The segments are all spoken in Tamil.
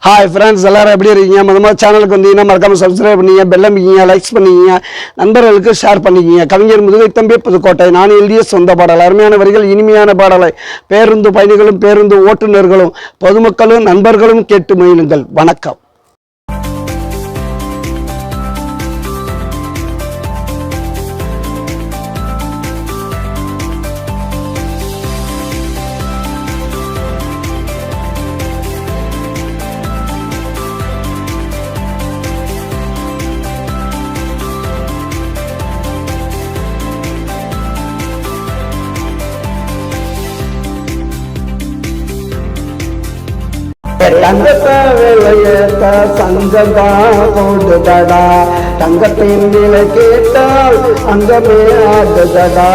ஹாய் ஃப்ரெண்ட்ஸ், எல்லாரும் எப்படி இருக்கீங்க? முதல்ல சேனலுக்கு வந்தீங்கன்னா மறக்காமல் சப்ஸ்கிரைப் பண்ணிங்க, பெல் அமைக்கிங்க, லைக்ஸ் பண்ணிக்கிங்க, நண்பர்களுக்கு ஷேர் பண்ணிக்கிங்க. கவிஞர் முதுகை தம்பி புதுக்கோட்டை. நான் எழுதிய சொந்த பாடல், அருமையான வரிகள், இனிமையான பாடலை பேருந்து பயணிகளும் பேருந்து ஓட்டுநர்களும் பொதுமக்களும் நண்பர்களும் கேட்டு மகிழுங்கள். வணக்கம். தங்கத்தை விலையேற்ற சங்கதா போடுதடா, தங்கத்தின் விலை கேட்டால் அங்கமே ஆடுதடா,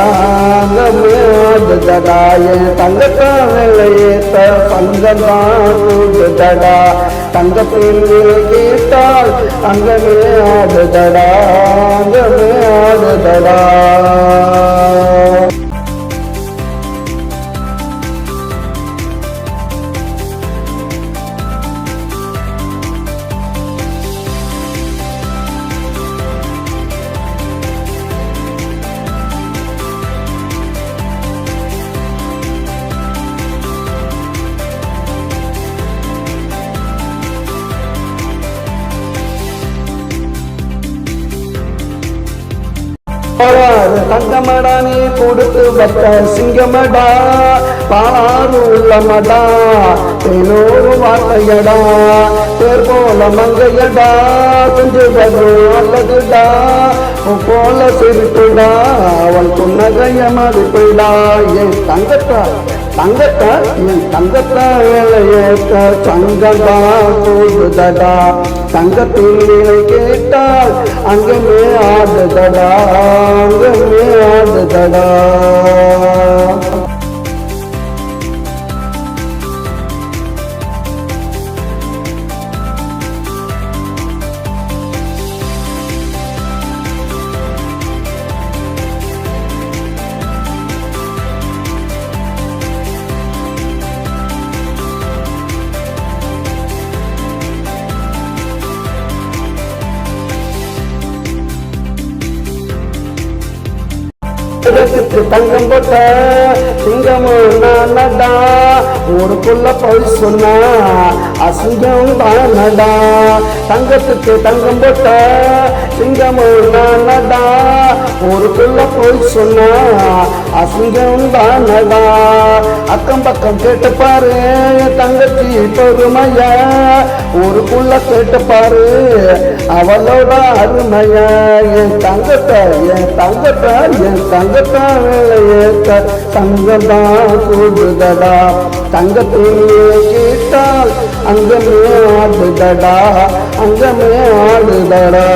அங்கமே ஆடுதடா. என் தங்கத்தை விலையேற்ற சங்கதா போடுதடா, தங்கத்தின் விலை கேட்டால் அங்கமே ஆடுதடா, அங்கமே ஆடுதடா. தங்கமடா நீ கொடுத்து வச்ச சிங்கமடா, பாலாறு உள்ளமடா, தேனோரு வார்த்தையடா, பேர் போல மங்கையடா, கொஞ்சம் அல்லதுடா, போல சிரிப்புடா, அவன் புன்னகைய மதிப்புடா. என் தங்கத்தா தங்கத்தா என் தங்கத்தா வேலையேற்ற சங்கதா போடுதடா, தங்கத்தின் நிலை கேட்டால் அங்கமே ஆடுதடா, அங்கமே ஆடுதடா. தங்கம் போட்ட சிங்கமும் நானடா, ஊருக்குள்ள போய் சொன்னா அசிங்கம் தானடா. தங்கத்துக்கு தங்கம் போட்ட சிங்கமும் நானடா, ஊருக்குள்ள போய் சொன்னா அசிங்கம் தானடா. அக்கம் பக்கம் கேட்டு பாரு தங்கச்சி பெருமைய, ஊருக்குள்ள கேட்டு பாரு அவளோட அருமைய. என் தங்கத்தை என் தங்கத்தை என் தங்கத்தா வேலையேற்ற சங்கதா கூடுதடா, தங்கத்தின் கேட்டால் அங்கமே ஆடுதடா, அங்கமே ஆடுதடா.